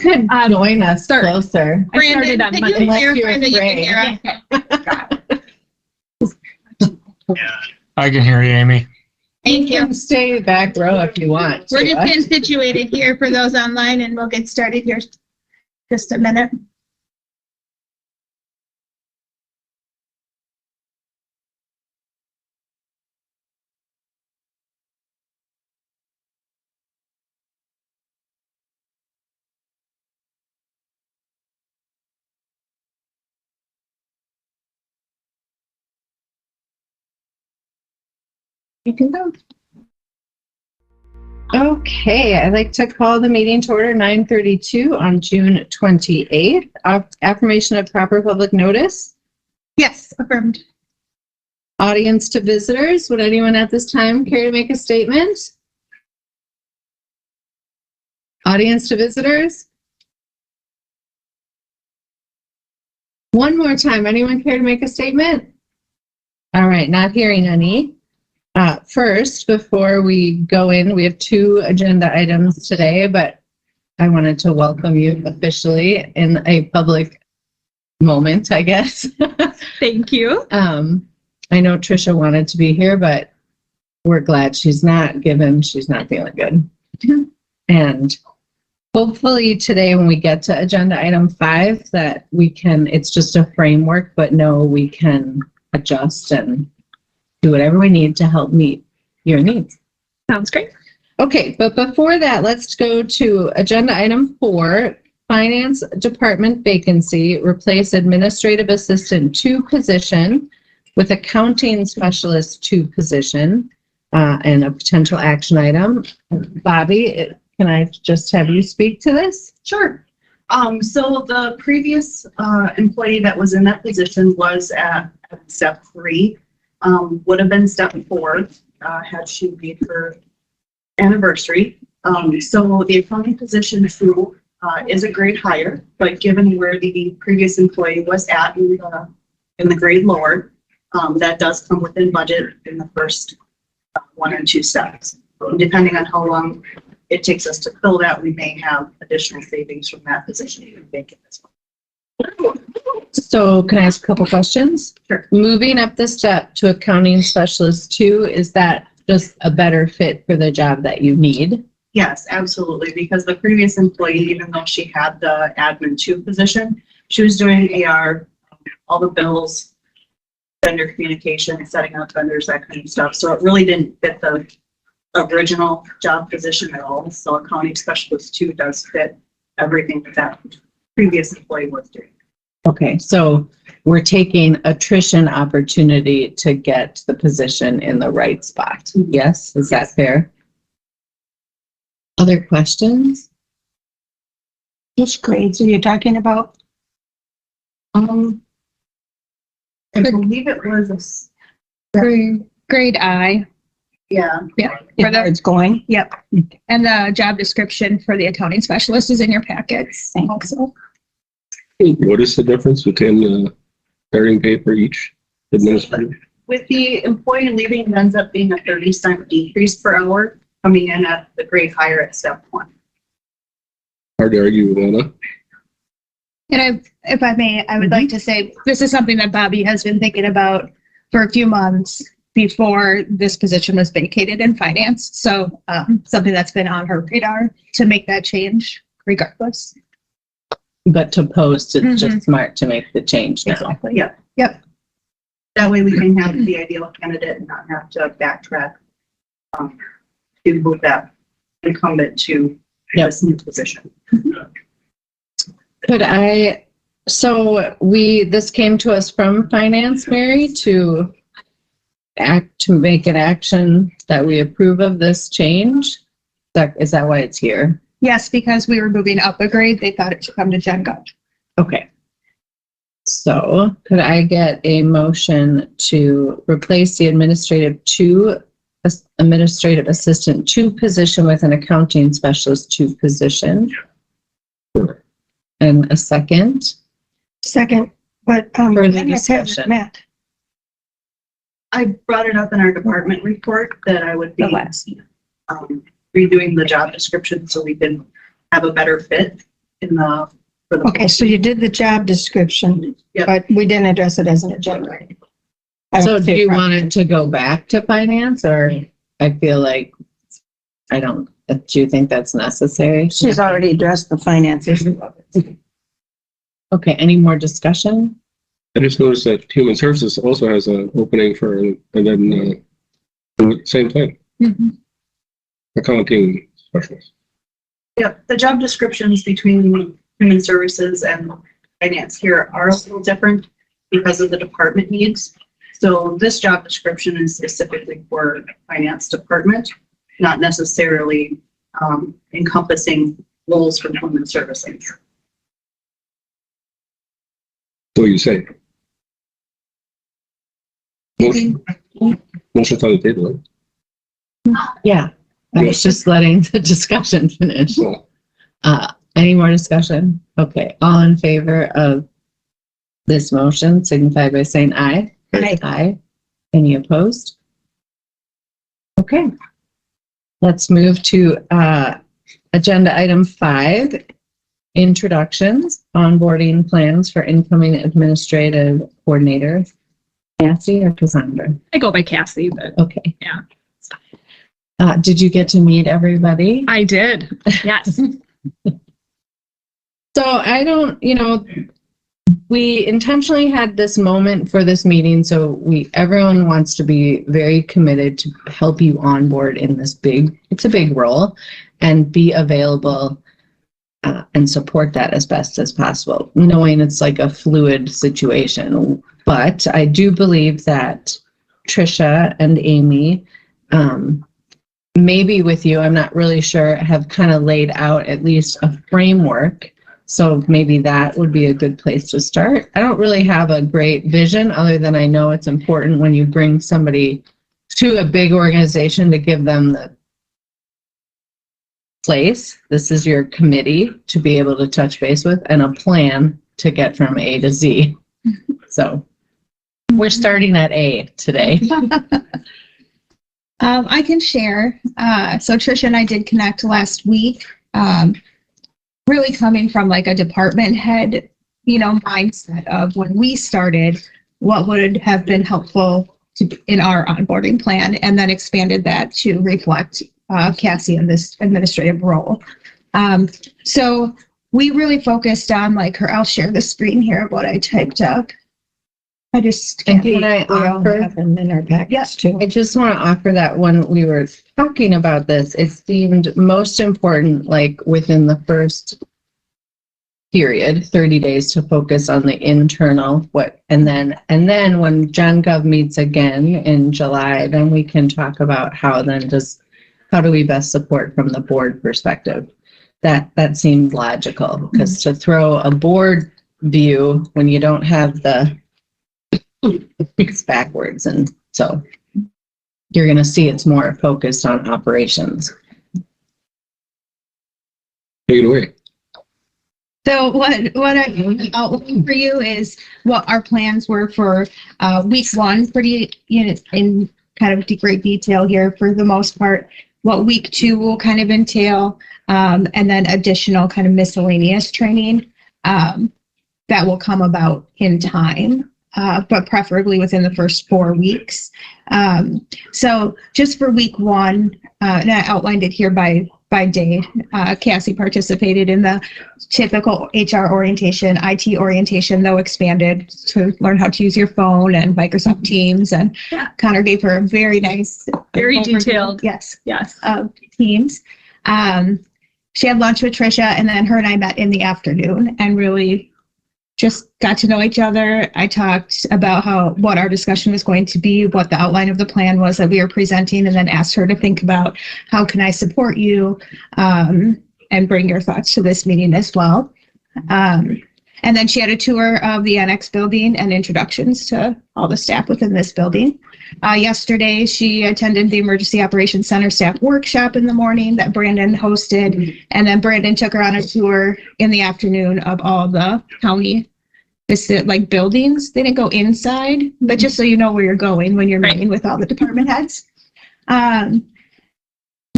could join us closer. Brandon, can you clarify that you can hear us? I can hear you, Amy. Thank You you. can stay back row if you want. We're just getting situated here for those online, and we'll get started here just a minute. You can go. Okay, I'd like to call the meeting to order 9:32 on June 28th. Affirmation of proper public notice. Yes, affirmed. Audience to visitors. Would anyone at this time care to make a statement? Audience to visitors. One more time. Anyone care to make a statement? All right, not hearing any. First, before we go in, we have 2 agenda items today, but I wanted to welcome you officially in a public moment, I guess. Thank you. I know Trisha wanted to be here, but we're glad she's not, given she's not feeling good. And hopefully today when we get to agenda item 5 that we can, it's just a framework, but no, we can adjust and do whatever we need to help meet your needs. Sounds great. Okay, but before that, let's go to agenda item 4, Finance Department vacancy, replace Administrative Assistant 2 position with Accounting Specialist 2 position, and a potential action item. Bobby, can I just have you speak to this? Sure. So the previous employee that was in that position was at step 3. Would have been step 4 had she made her anniversary. So the accounting position 2 is a grade higher, but given where the previous employee was at in the grade lower, that does come within budget in the first 1 and 2 steps. Depending on how long it takes us to fill that, we may have additional savings from that position to make it as well. So can I ask a couple questions? Sure. Moving up the step to Accounting Specialist 2, is that just a better fit for the job that you need? Yes, absolutely. Because the previous employee, even though she had the admin 2 position, she was doing AR, all the bills, vendor communication, setting up vendors, that kind of stuff. So it really didn't fit the original job position at all. So Accounting Specialist 2 does fit everything that previous employee was doing. Okay, so we're taking attrition opportunity to get the position in the right spot. Yes, is that fair? Other questions? Which grades are you talking about? I believe it was Grade I. Yeah. Yeah. Where it's going. Yep. And the job description for the accounting specialist is in your packets also. What is the difference between the starting pay for each administrator? With the employee leaving, it ends up being a 30-cent decrease per hour, coming in at the grade higher at step 1. Hard to argue with that. And if I may, I would like to say this is something that Bobby has been thinking about for a few months before this position was vacated in finance. So something that's been on her radar to make that change regardless. But to post, it's just smart to make the change now. Exactly. Yeah. Yep. That way we can have the ideal candidate and not have to backtrack to move that incumbent to this new position. Could I, so this came to us from finance, Mary, to make an action that we approve of this change? Is that why it's here? Yes, because we were moving up a grade, they thought it should come to Gen Gov. Okay. So could I get a motion to replace the administrative assistant 2 position with an accounting specialist 2 position? And a second? Second, but Further discussion. Matt. I brought it up in our department report that I would be redoing the job description so we can have a better fit in the, for the. Okay, so you did the job description, Yep. but we didn't address it as an agenda. So do you want it to go back to finance, or I feel like, do you think that's necessary? She's already addressed the finance issue of it. Okay, any more discussion? I just noticed that Human Services also has an opening for, and then, same thing, accounting specialist. Yeah, the job descriptions between human services and finance here are a little different because of the department needs. So this job description is specifically for finance department, not necessarily encompassing roles for human services. What do you say? Motion's on the table. Yeah, I was just letting the discussion finish. So, Any more discussion? Okay, all in favor of this motion signify by saying aye. Aye. Aye. Any opposed? Okay. Let's move to agenda item 5, introductions, onboarding plans for incoming administrative coordinator. Cassie or Cassandra? I go by Cassie, but Okay. Yeah. Did you get to meet everybody? I did. Yes. So I don't, we intentionally had this moment for this meeting, so everyone wants to be very committed to help you onboard in this it's a big role, and be available and support that as best as possible, knowing it's like a fluid situation. But I do believe that Trisha and Amy, maybe with you, I'm not really sure, have kind of laid out at least a framework. So maybe that would be a good place to start. I don't really have a great vision other than I know it's important when you bring somebody to a big organization to give them the place. This is your committee to be able to touch base with, and a plan to get from A to Z. So we're starting at A today. I can share. So Trisha and I did connect last week. Really coming from like a department head, mindset of when we started, what would have been helpful in our onboarding plan, and then expanded that to reflect Cassie in this administrative role. So we really focused on I'll share the screen here of what I typed up. I just And can't. can I We all offer? have them in our packets too. I just want to offer that when we were talking about this, it seemed most important, within the first period, 30 days, to focus on the internal, and then when Gen Gov meets again in July, then we can talk about how do we best support from the board perspective. That seemed logical, because to throw a board view when you don't have it's backwards, and so you're going to see it's more focused on operations. take it away. So what I outlined for you is what our plans were for week 1, pretty in kind of great detail here for the most part. What week 2 will kind of entail, and then additional kind of miscellaneous training that will come about in time, but preferably within the first 4 weeks. So just for week 1, and I outlined it here by day. Cassie participated in the typical HR orientation, IT orientation, though expanded to learn how to use your phone and Microsoft Teams. And Connor gave her a very nice, Very overview, detailed. yes, Yes. of Teams. She had lunch with Trisha, and then her and I met in the afternoon and really just got to know each other. I talked about what our discussion was going to be, what the outline of the plan was that we were presenting, and then asked her to think about how can I support you, and bring your thoughts to this meeting as well. And then she had a tour of the Annex building and introductions to all the staff within this building. Yesterday, she attended the Emergency Operations Center staff workshop in the morning that Brandon hosted. And then Brandon took her on a tour in the afternoon of all the county buildings. They didn't go inside, but just so you know where you're going when you're meeting with all the department heads.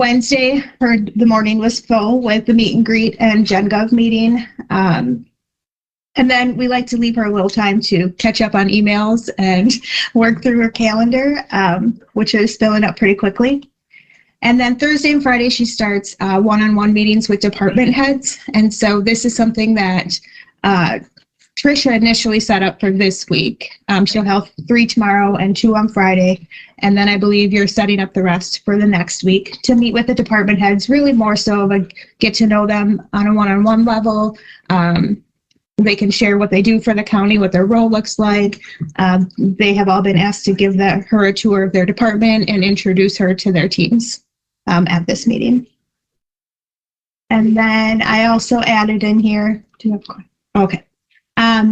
Wednesday, the morning was full with the meet and greet and Gen Gov meeting. And then we like to leave her a little time to catch up on emails and work through her calendar, which is filling up pretty quickly. And then Thursday and Friday, she starts one-on-one meetings with department heads. And so this is something that Tricia initially set up for this week. She'll have 3 tomorrow and 2 on Friday. And then I believe you're setting up the rest for the next week to meet with the department heads, really more so of a get to know them on a one-on-one level. They can share what they do for the county, what their role looks like. They have all been asked to give her a tour of their department and introduce her to their teams at this meeting. And then I also added in here, okay.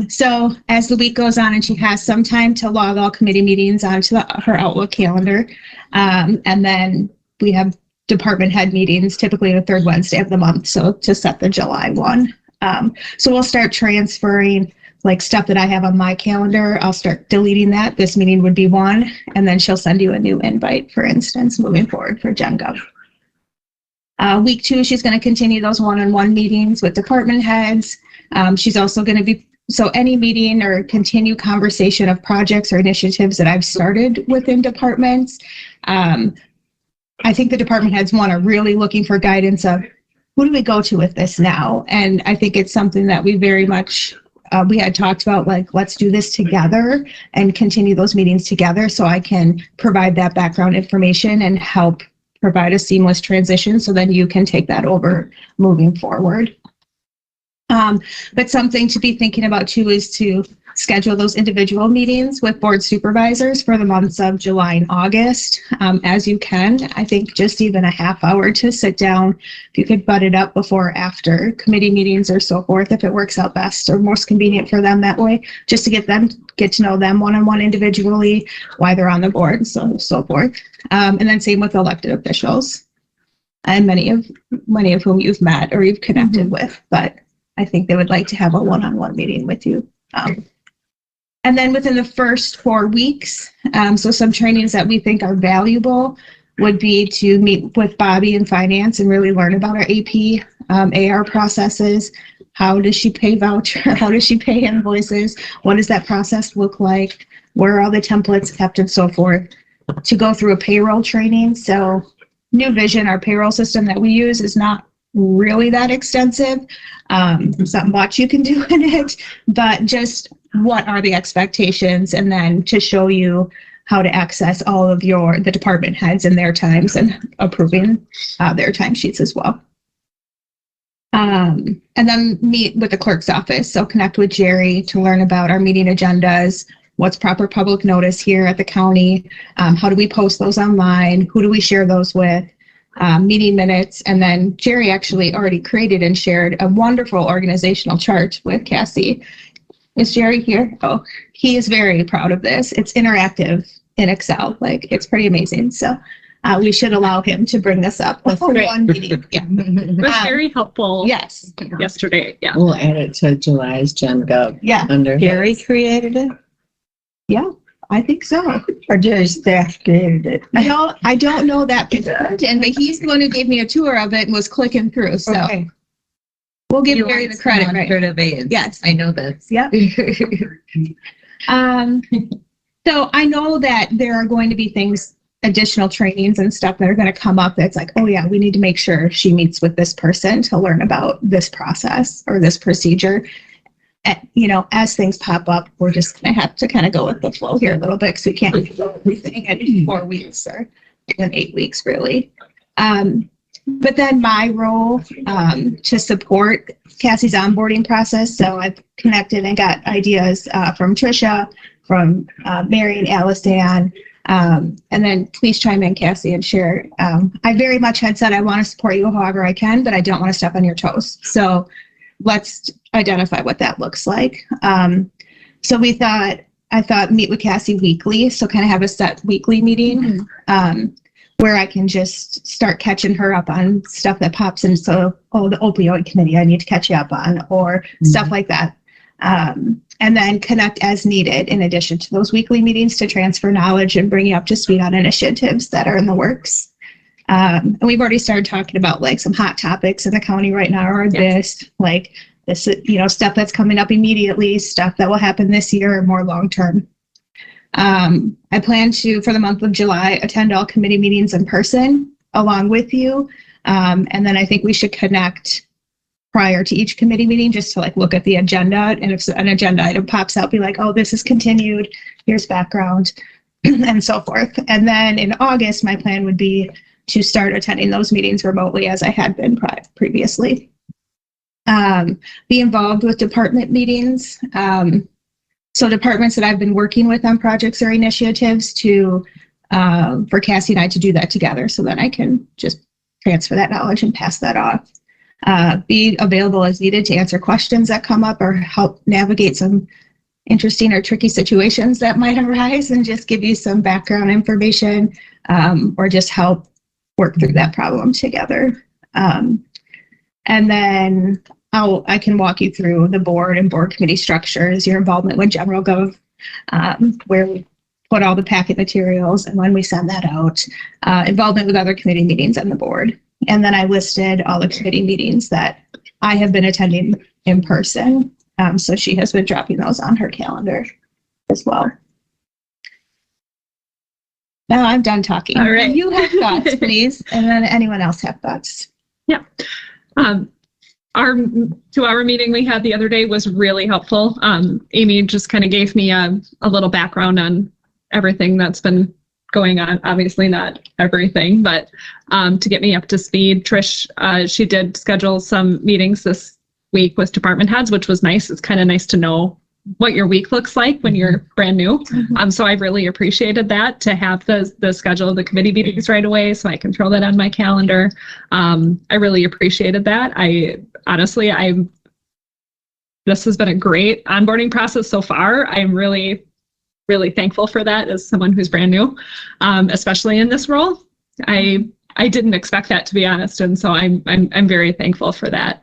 So as the week goes on and she has some time to log all committee meetings onto her Outlook calendar. And then we have department head meetings typically the 3rd Wednesday of the month. So to set the July one. So we'll start transferring like stuff that I have on my calendar. I'll start deleting that. This meeting would be one, and then she'll send you a new invite, for instance, moving forward for Gen Gov. Week 2, she's going to continue those one-on-one meetings with department heads. She's also going to be, so any meeting or continue conversation of projects or initiatives that I've started within departments. I think the department heads are really looking for guidance of who do we go to with this now? And I think it's something that we very much, we had talked about, like, let's do this together and continue those meetings together so I can provide that background information and help provide a seamless transition so then you can take that over moving forward. But something to be thinking about too is to schedule those individual meetings with board supervisors for the months of July and August as you can. I think just even a half hour to sit down, if you could butt it up before or after committee meetings or so forth, if it works out best or most convenient for them that way, just to get to know them one-on-one individually, why they're on the board and so forth. And then same with elected officials and many of whom you've met or you've connected with, but I think they would like to have a one-on-one meeting with you. And then within the first 4 weeks, so some trainings that we think are valuable would be to meet with Bobby in finance and really learn about our AP, AR processes. How does she pay voucher? How does she pay invoices? What does that process look like? Where are all the templates kept and so forth? To go through a payroll training. So New Vision, our payroll system that we use, is not really that extensive. There's not much you can do in it, but just what are the expectations, and then to show you how to access all of the department heads and their times and approving their timesheets as well. And then meet with the clerk's office. So connect with Jerry to learn about our meeting agendas, what's proper public notice here at the county, how do we post those online, who do we share those with, meeting minutes. And then Jerry actually already created and shared a wonderful organizational chart with Cassie. Is Jerry here? Oh, he is very proud of this. It's interactive in Excel. Like, it's pretty amazing. So we should allow him to bring this up before one meeting. Yeah. It was very helpful. Yes. Yesterday. Yeah. We'll add it to July's Gen Gov. Yeah. Under Gary created it, Yeah, I think so. or Jerry's staff created it? I don't know that, but he's the one who gave me a tour of it and was clicking through. So Okay. we'll give Gary the credit. Right? Yes. I know this. Yep. So I know that there are going to be things, additional trainings and stuff that are going to come up that's like, oh yeah, we need to make sure she meets with this person to learn about this process or this procedure. You know, as things pop up, we're just going to have to kind of go with the flow here a little bit because we can't do everything in 4 weeks or in 8 weeks, really. But then my role to support Cassie's onboarding process. So I've connected and got ideas from Tricia, from Mary and Allison, and then please chime in, Cassie, and share. I very much had said I want to support you however I can, but I don't want to step on your toes. So let's identify what that looks like. So I thought meet with Cassie weekly. So kind of have a set weekly meeting where I can just start catching her up on stuff that pops in. So, the opioid committee, I need to catch you up on, or stuff like that. And then connect as needed in addition to those weekly meetings to transfer knowledge and bring you up to speed on initiatives that are in the works. And we've already started talking about like some hot topics in the county right now, or this, stuff that's coming up immediately, stuff that will happen this year or more long-term. I plan to, for the month of July, attend all committee meetings in person along with you. And then I think we should connect prior to each committee meeting just to like look at the agenda. And if an agenda item pops out, be like, oh, this is continued, here's background, and so forth. And then in August, my plan would be to start attending those meetings remotely as I had been previously. Be involved with department meetings. So departments that I've been working with on projects or initiatives for Cassie and I to do that together so that I can just transfer that knowledge and pass that off. Be available as needed to answer questions that come up or help navigate some interesting or tricky situations that might arise and just give you some background information or just help work through that problem together. And then I can walk you through the board and board committee structures, your involvement with General Gov, where we put all the packet materials and when we send that out, involvement with other committee meetings on the board. And then I listed all the committee meetings that I have been attending in person. So she has been dropping those on her calendar as well. Now I'm done talking. All right. You have thoughts, please. And then anyone else have thoughts? Yeah. Our 2-hour meeting we had the other day was really helpful. Amy just kind of gave me a little background on everything that's been going on. Obviously not everything, but to get me up to speed. Trish, she did schedule some meetings this week with department heads, which was nice. It's kind of nice to know what your week looks like when you're brand new. So I really appreciated that, to have the schedule of the committee meetings right away so I can throw that on my calendar. I really appreciated that. This has been a great onboarding process so far. I'm really, really thankful for that as someone who's brand new, especially in this role. I didn't expect that, to be honest, and so I'm very thankful for that.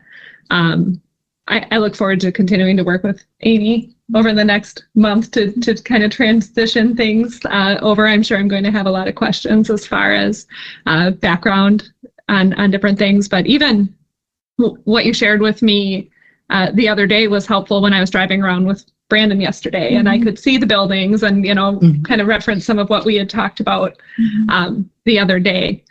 I look forward to continuing to work with Amy over the next month to kind of transition things over. I'm sure I'm going to have a lot of questions as far as background on different things, but even what you shared with me the other day was helpful when I was driving around with Brandon yesterday, and I could see the buildings and, kind of reference some of what we had talked about the other day.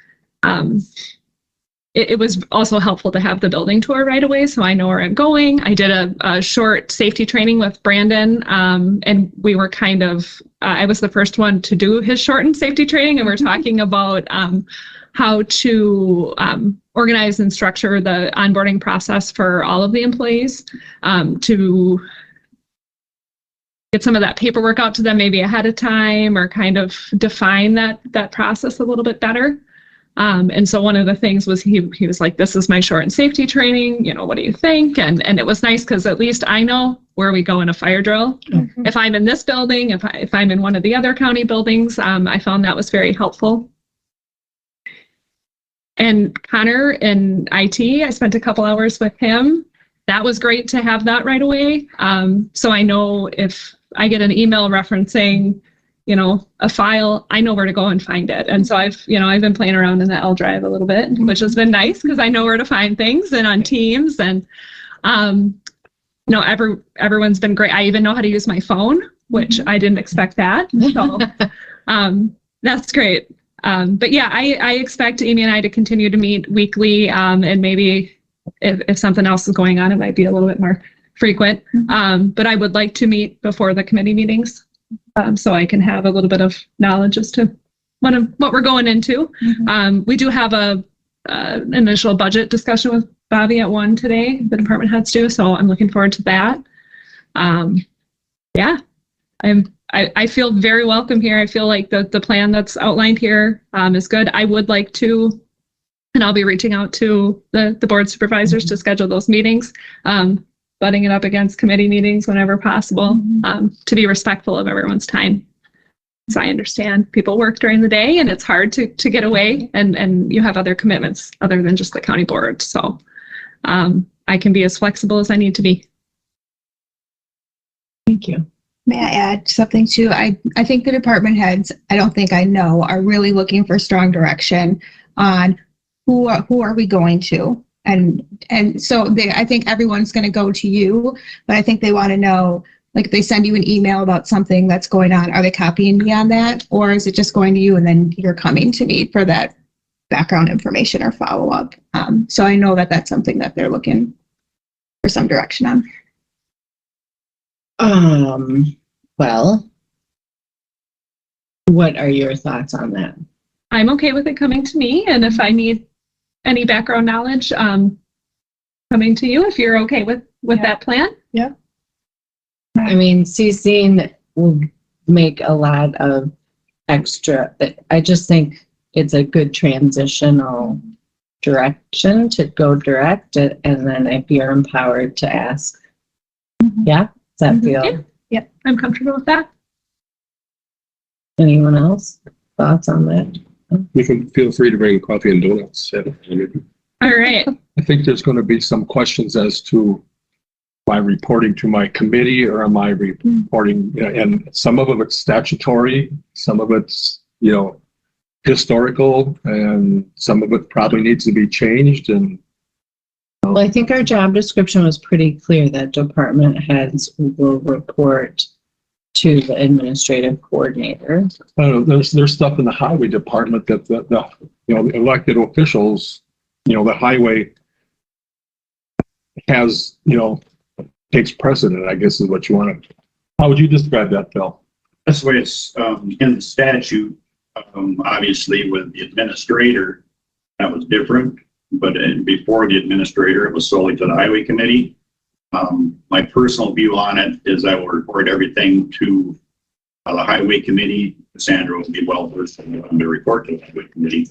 It was also helpful to have the building tour right away, so I know where I'm going. I did a short safety training with Brandon, and we were I was the first one to do his shortened safety training, and we're talking about how to organize and structure the onboarding process for all of the employees, to get some of that paperwork out to them maybe ahead of time, or kind of define that process a little bit better. And so one of the things was he was like, this is my shortened safety training, what do you think? And it was nice because at least I know where we go in a fire drill. If I'm in this building, if I'm in one of the other county buildings, I found that was very helpful. And Connor in IT, I spent a couple hours with him. That was great to have that right away. So I know if I get an email referencing a file, I know where to go and find it. And so I've been playing around in the L drive a little bit, which has been nice because I know where to find things, and on Teams, and everyone's been great. I even know how to use my phone, which I didn't expect that. So that's great. But yeah, I expect Amy and I to continue to meet weekly, and maybe if something else is going on, it might be a little bit more frequent. But I would like to meet before the committee meetings. So I can have a little bit of knowledge as to what we're going into. We do have an initial budget discussion with Bobby at 1 today, the department heads do, so I'm looking forward to that. Yeah, I feel very welcome here. I feel like the plan that's outlined here is good. I would like to, and I'll be reaching out to the board supervisors to schedule those meetings. Butting it up against committee meetings whenever possible, to be respectful of everyone's time. So I understand people work during the day and it's hard to get away, and you have other commitments other than just the county board. So I can be as flexible as I need to be. Thank you. May I add something too? I think the department heads, I don't think I know, are really looking for strong direction on who are we going to? And so I think everyone's going to go to you, but I think they want to know, like, if they send you an email about something that's going on, are they copying me on that? Or is it just going to you and then you're coming to me for that background information or follow up? So I know that that's something that they're looking for some direction on. Well, what are your thoughts on that? I'm okay with it coming to me, and if I need any background knowledge, coming to you, if you're okay with that plan. Yeah. I mean, CCing will make a lot of extra, I just think it's a good transitional direction to go direct, and then if you're empowered to ask. Yeah? Does that feel? Yeah, I'm comfortable with that. Anyone else? Thoughts on that? You can feel free to bring coffee and donuts. All right. I think there's going to be some questions as to, am I reporting to my committee or am I reporting, and some of it's statutory, some of it's, historical, and some of it probably needs to be changed. And Well, I think our job description was pretty clear that department heads will report to the administrative coordinator. I don't know, there's stuff in the highway department that the elected officials, the highway has, takes precedent, I guess is what you want to. How would you describe that, Phil? That's the way it's in the statute. Obviously, with the administrator, that was different. But before the administrator, it was solely to the highway committee. My personal view on it is I will report everything to the highway committee. Cassandra will be well versed in to report to the highway committee.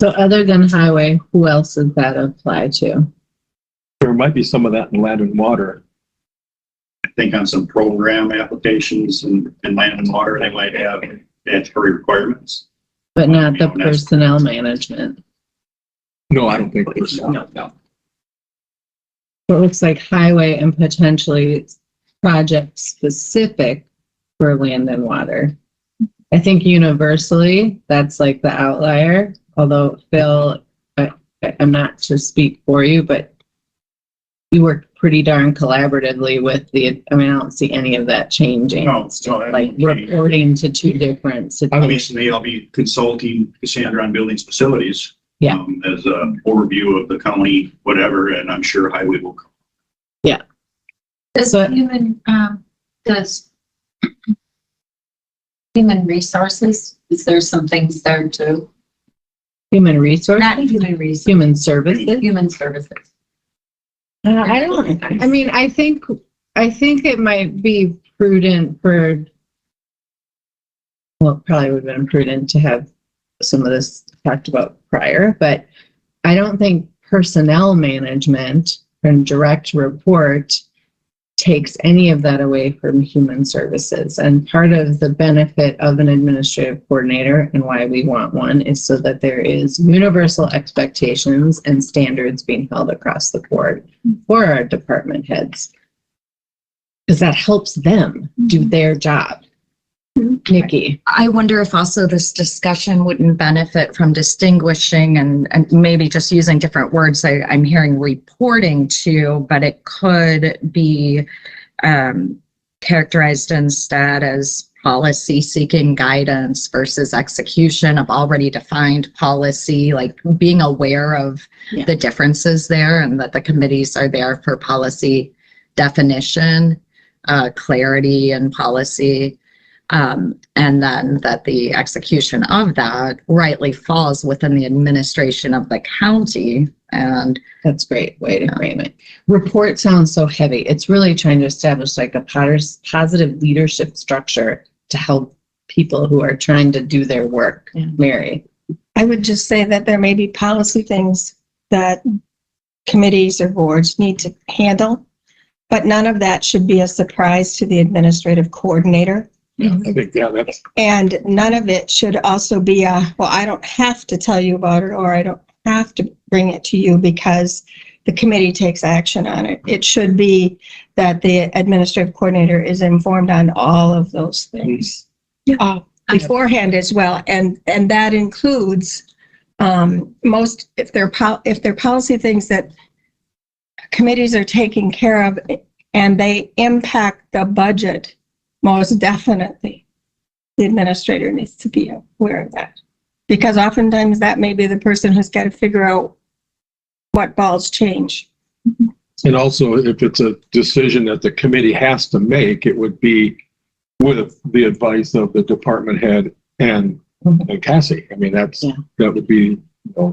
So other than highway, who else does that apply to? There might be some of that in land and water. I think on some program applications in land and water, they might have statutory requirements. But not the personnel management. No, I don't think there's. No. So it looks like highway and potentially project specific for land and water. I think universally, that's like the outlier. Although Phil, I'm not to speak for you, but you work pretty darn collaboratively with I don't see any of that changing. No, Like reporting to two different situations. obviously, I'll be consulting Cassandra on buildings facilities. Yeah. As an overview of the county, whatever, and I'm sure highway will come. Does human resources, is there some things there too? Human resource, Not human resources, human services. human services. I think it might be prudent probably would have been prudent to have some of this talked about prior, but I don't think personnel management and direct report takes any of that away from human services. And part of the benefit of an administrative coordinator and why we want one is so that there is universal expectations and standards being held across the board for our department heads. Because that helps them do their job. Nikki. I wonder if also this discussion wouldn't benefit from distinguishing and maybe just using different words. I'm hearing reporting to, but it could be characterized instead as policy seeking guidance versus execution of already defined policy, like being aware of the differences there and that the committees are there for policy definition, clarity and policy. And then that the execution of that rightly falls within the administration of the county. And that's a great way to frame it. Report sounds so heavy. It's really trying to establish like a positive leadership structure to help people who are trying to do their work. Mary. I would just say that there may be policy things that committees or boards need to handle, but none of that should be a surprise to the administrative coordinator. I think, that's. And none of it should also be I don't have to tell you about it, or I don't have to bring it to you, because the committee takes action on it. It should be that the administrative coordinator is informed on all of those things beforehand as well. And that includes most, if they're policy things that committees are taking care of and they impact the budget, most definitely the administrator needs to be aware of that. Because oftentimes that may be the person who's got to figure out what balls change. And also, if it's a decision that the committee has to make, it would be with the advice of the department head and Cassie. I mean, that would be,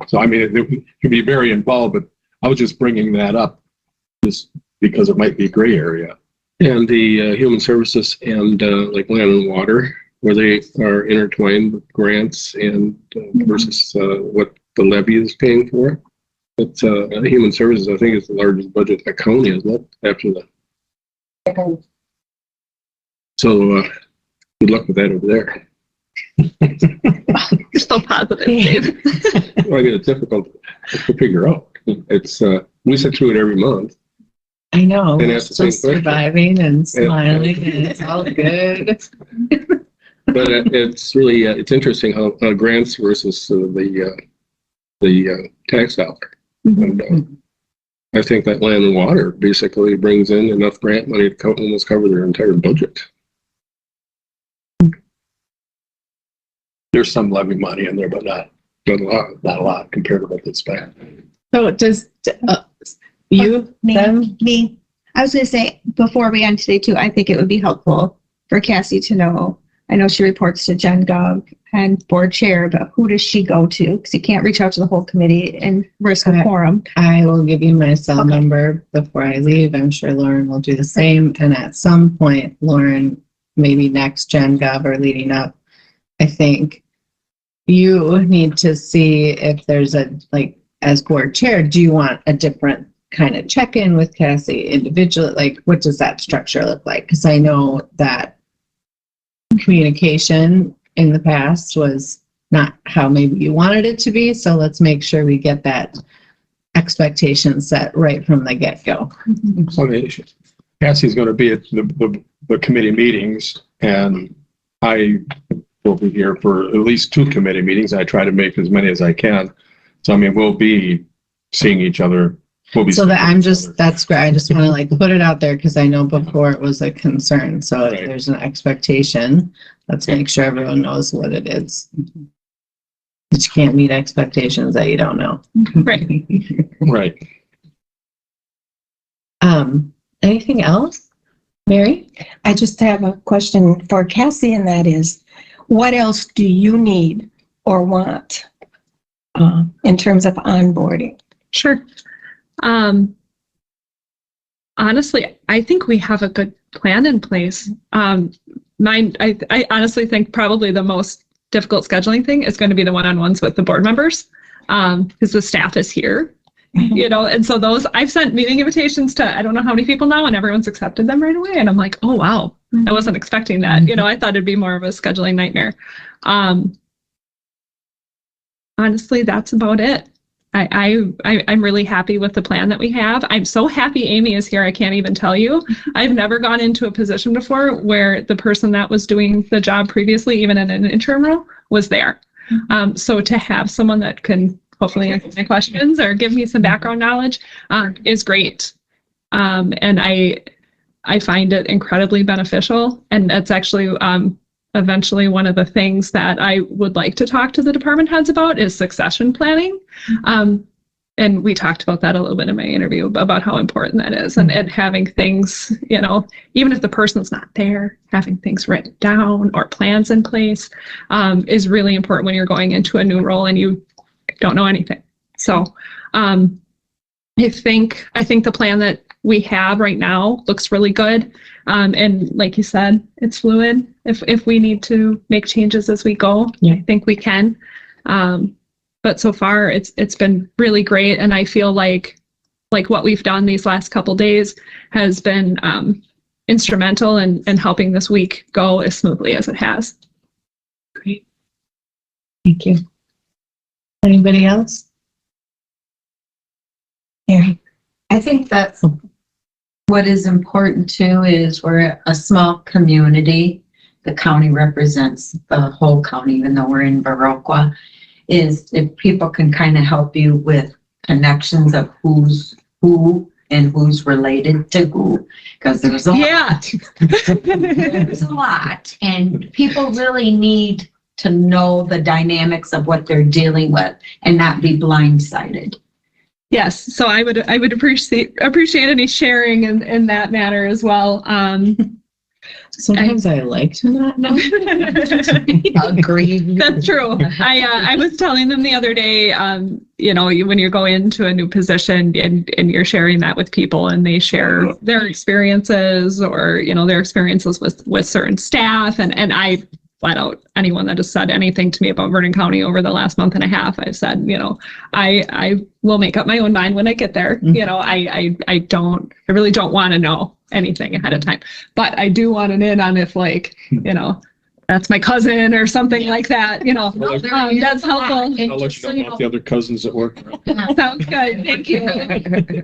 so I mean, it could be very involved, but I was just bringing that up just because it might be a gray area. And the human services and like land and water, where they are intertwined with grants and versus what the levy is paying for. But human services, I think, is the largest budget in the county, isn't it? After the. So good luck with that over there. You're still positive, Dave. Well, I mean, it's difficult to figure out. It's we sit through it every month. I know. And We're that's the still same question. surviving and smiling, and it's all good. But it's really it's interesting how grants versus the tax dollar. And I think that land and water basically brings in enough grant money to almost cover their entire budget. There's some levy money in there, but not a lot compared to what they spend. So does you, them? Me. I was going to say, before we end today too, I think it would be helpful for Cassie to know. I know she reports to Gen Gov and board chair, but who does she go to? Because you can't reach out to the whole committee and risk a quorum. I will give you my cell number before I leave. I'm sure Lauren will do the same. And at some point, Lauren, maybe next Gen Gov or leading up, I think you need to see if there's as board chair, do you want a different kind of check-in with Cassie individually? Like, what does that structure look like? Because I know that communication in the past was not how maybe you wanted it to be. So let's make sure we get that expectation set right from the get-go. So Cassie's going to be at the committee meetings, and I will be here for at least 2 committee meetings. I try to make as many as I can. So, I mean, we'll be seeing each other. So that that's great. I just want to put it out there because I know before it was a concern. So if there's an expectation, let's make sure everyone knows what it is. But you can't meet expectations that you don't know. Right. Right. Anything else? Mary? I just have a question for Cassie, and that is, what else do you need or want in terms of onboarding? Sure. Honestly, I think we have a good plan in place. I honestly think probably the most difficult scheduling thing is going to be the one-on-ones with the board members, because the staff is here, and so those, I've sent meeting invitations to, I don't know how many people now, and everyone's accepted them right away. And I'm like, oh, wow, I wasn't expecting that. I thought it'd be more of a scheduling nightmare. Honestly, that's about it. I'm really happy with the plan that we have. I'm so happy Amy is here. I can't even tell you. I've never gone into a position before where the person that was doing the job previously, even in an interim role, was there. So to have someone that can hopefully answer my questions or give me some background knowledge is great. And I find it incredibly beneficial. And that's actually eventually one of the things that I would like to talk to the department heads about is succession planning. And we talked about that a little bit in my interview about how important that is, and having things, even if the person's not there, having things written down or plans in place is really important when you're going into a new role and you don't know anything. So I think the plan that we have right now looks really good. And like you said, it's fluid. If we need to make changes as we go, I think we can. But so far it's been really great. And I feel like what we've done these last couple days has been instrumental in helping this week go as smoothly as it has. Great. Thank you. Anybody else? Yeah. I think that's what is important too, is we're a small community. The county represents the whole county, even though we're in Viroqua, is if people can kind of help you with connections of who's who and who's related to who, because there's a lot. There's a lot, and people really need to know the dynamics of what they're dealing with and not be blindsided. Yes, so I would appreciate any sharing in that matter as well. Sometimes I like to not know. Agreed. That's true. I was telling them the other day, when you go into a new position and you're sharing that with people and they share their experiences or, their experiences with certain staff. And I flat out, anyone that has said anything to me about Vernon County over the last month and a half, I've said, I will make up my own mind when I get there. I really don't want to know anything ahead of time, but I do want an in on if that's my cousin or something like that, that's helpful. I'll let you know about the other cousins at work. Sounds good. Thank you.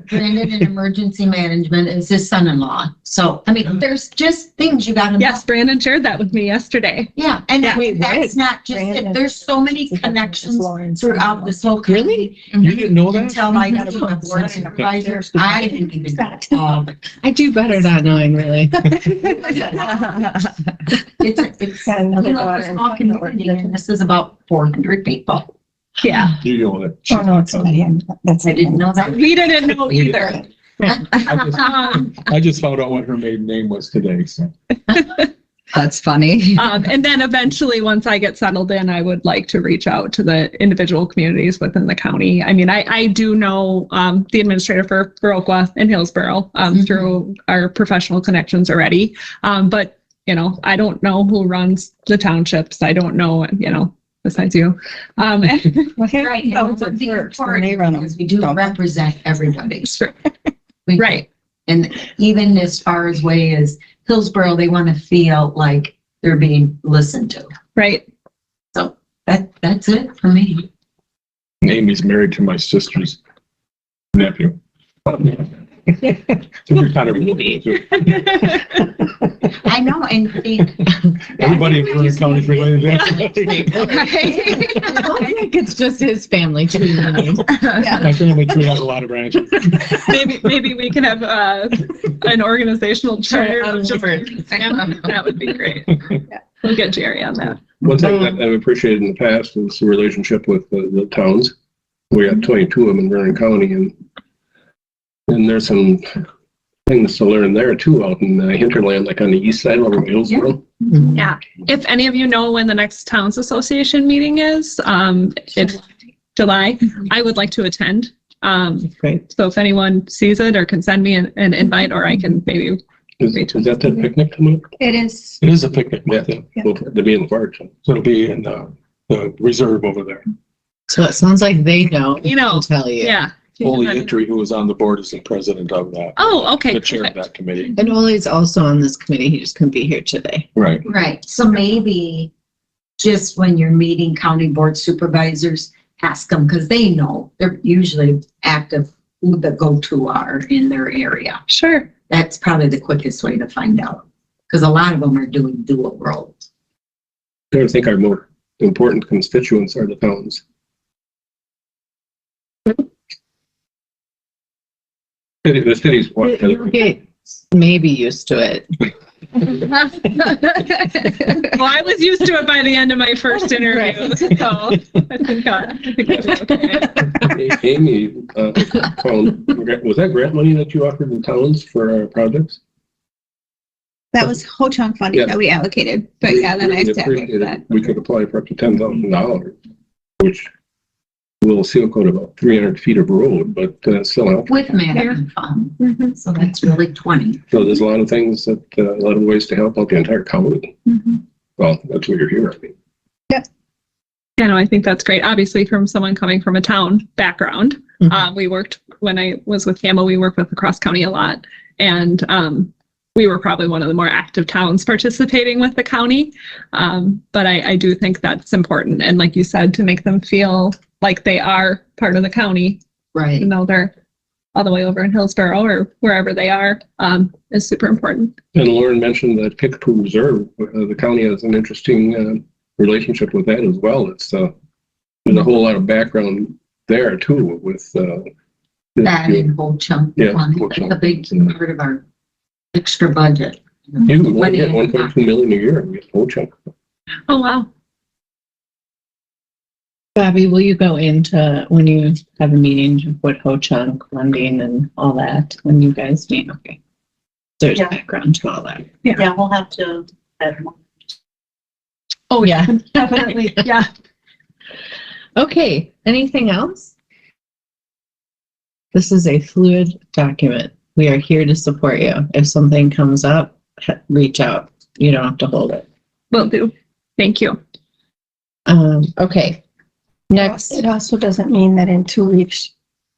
Brandon in emergency management is his son-in-law. So, there's just things you got to know. Yes, Brandon shared that with me yesterday. Yeah, and Wait, that's not just it. There's so many connections throughout this whole country. You didn't know that? Until I got to my board supervisor, I didn't even know. I do better not knowing, really. It's a small community, and this is about 400 people. Yeah. You know that. Oh, no, it's not him. That's I didn't know that. We didn't know either. I just found out what her maiden name was today, so. That's funny. And then eventually, once I get settled in, I would like to reach out to the individual communities within the county. I do know the administrator for Viroqua and Hillsborough through our professional connections already. But I don't know who runs the townships. I don't know, besides you. Right. And the important is we do represent everybody. Sure. Right. And even as far as way as Hillsborough, they want to feel like they're being listened to. Right. So that's it for me. Amy's married to my sister's nephew. So we're kind of I know, and everybody in Vernon County is related to I think it's just his family too. my family tree has a lot of branches. Maybe we can have an organizational chart. That would be great. We'll get Jerry on that. One thing that I've appreciated in the past is the relationship with the towns. We got 22 of them in Vernon County, and there's some things to learn there too out in the hinterland, like on the east side over in Hillsborough. Yeah. If any of you know when the next Towns Association meeting is, it's July, I would like to attend. Great. So if anyone sees it or can send me an invite, or I can maybe. Is that the picnic coming up? It is. It is a picnic. Yeah. Well, to be in the park. So. So it'll be in the reserve over there. So it sounds like they don't tell you. Yeah. Oli Entry, who was on the board, is the president of that. Oh, okay. The chair of that committee. And Oli's also on this committee. He just couldn't be here today. Right. right. So maybe just when you're meeting county board supervisors, ask them, because they know they're usually active who the go-to are in their area. Sure. That's probably the quickest way to find out, because a lot of them are doing dual roles. I think our more important constituents are the towns. The city's what? You'll get maybe used to it. Well, I was used to it by the end of my first interview, so I think okay. Amy, was that grant money that you offered the towns for projects? That was Ho-Chunk funding that we allocated, but yeah, then I have to appreciate that. it. We could apply for up to $10,000, which will seal coat about 300 feet of road, but still help. With management fund. So that's really 20. So there's a lot of things that, a lot of ways to help out the entire county. Well, that's what you're here, I mean. Yeah, no, I think that's great. Obviously, from someone coming from a town background, we worked, when I was with Campbell, we worked with the cross county a lot. And we were probably one of the more active towns participating with the county. But I do think that's important. And like you said, to make them feel like they are part of the county, Right. even though they're all the way over in Hillsborough or wherever they are, is super important. And Lauren mentioned that Kickapoo Reserve, the county has an interesting relationship with that as well. It's there's a whole lot of background there too with That and whole chunk. Yeah, one, whole chunk. a big part of our extra budget. You can get 1.2 million a year with whole chunk. Oh, wow. Bobby, will you go into when you have a meeting with Ho-Chunk funding and all that when you guys meet? Okay. There's Yeah. background to all that. Yeah, we'll have to add more. Oh, yeah. Definitely. Yeah. Okay. Anything else? This is a fluid document. We are here to support you. If something comes up, reach out. You don't have to hold it. Will do. Thank you. Okay. Next. It also doesn't mean that in 2 weeks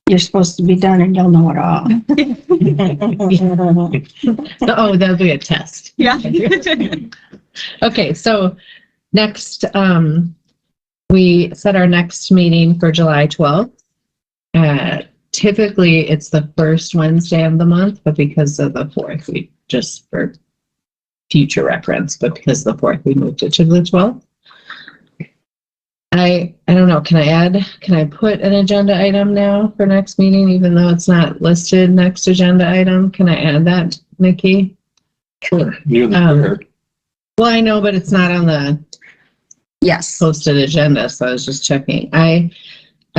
you're supposed to be done and you'll know it all. Oh, that'll be a test. Yeah. Okay, so next, we set our next meeting for July 12th. Typically, it's the first Wednesday of the month, but because of the 4th, we just for future reference, but because of the 4th, we moved it to the 12th. I don't know, can I put an agenda item now for next meeting, even though it's not listed next agenda item? Can I add that, Nikki? Sure. You're the chair. Well, I know, but it's not on the Yes. posted agenda, so I was just checking. I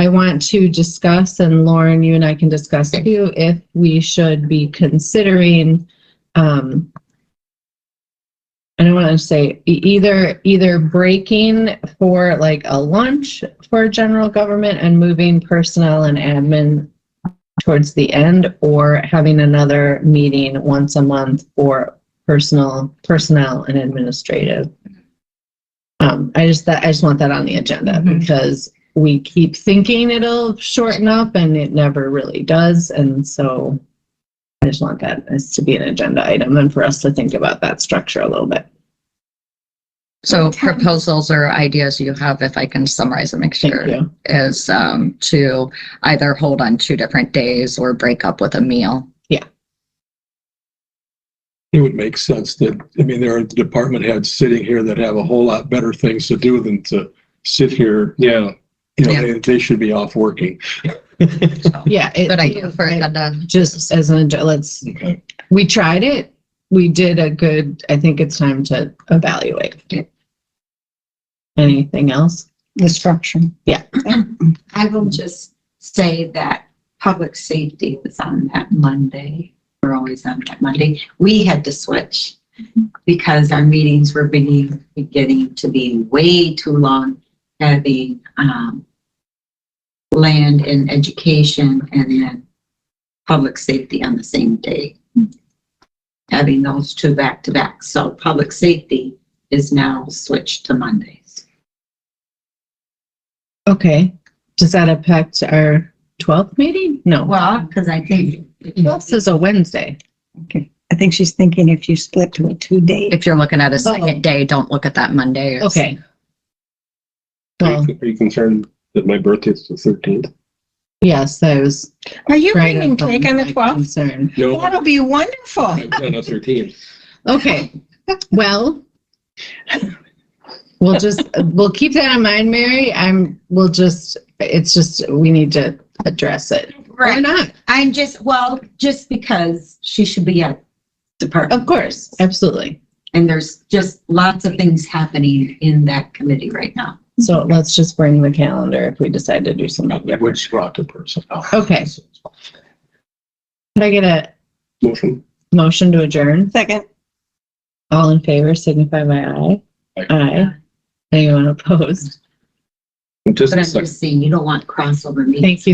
want to discuss, and Lauren, you and I can discuss too, if we should be considering, I don't want to say either breaking for like a lunch for general government and moving personnel and admin towards the end, or having another meeting once a month for personnel and administrative. I just want that on the agenda because we keep thinking it'll shorten up and it never really does. And so I just want that as to be an agenda item and for us to think about that structure a little bit. So proposals or ideas you have, if I can summarize and make sure, Thank you. is to either hold on 2 different days or break up with a meal. It would make sense that, I mean, there are department heads sitting here that have a whole lot better things to do than to sit here. Yeah. You know, Yeah. they should be off working. So, Yeah. good idea for agenda. Just as an, we tried it. We did a good, I think it's time to evaluate. Anything else? The structure. Yeah. I will just say that public safety was on that Monday. We're always on that Monday. We had to switch because our meetings were beginning to be way too long, having land and education and then public safety on the same day. Having those 2 back to back. So public safety is now switched to Mondays. Okay. Does that affect our 12th meeting? No. Well, because I think 12th is a Wednesday. Okay. I think she's thinking if you split to a 2-day. If you're looking at a second day, don't look at that Monday. It's- Okay. Are Well, you concerned that my birthday is the 13th? yes, I was Are you right bringing up on cake on the my 12th? concern. No, That'll be wonderful. I'm on the 13th. Okay. Well, we'll keep that in mind, Mary. It's just, we need to address it. Or not. I'm just because she should be at department. Of course. Absolutely. And there's just lots of things happening in that committee right now. So let's just bring the calendar if we decide to do something different. Which brought the personnel. Okay. Could I get a motion to adjourn? Second. All in favor, signify by aye. Aye. Anyone opposed? Just But a I'm second. just saying, you don't want crossover meetings. Thank you.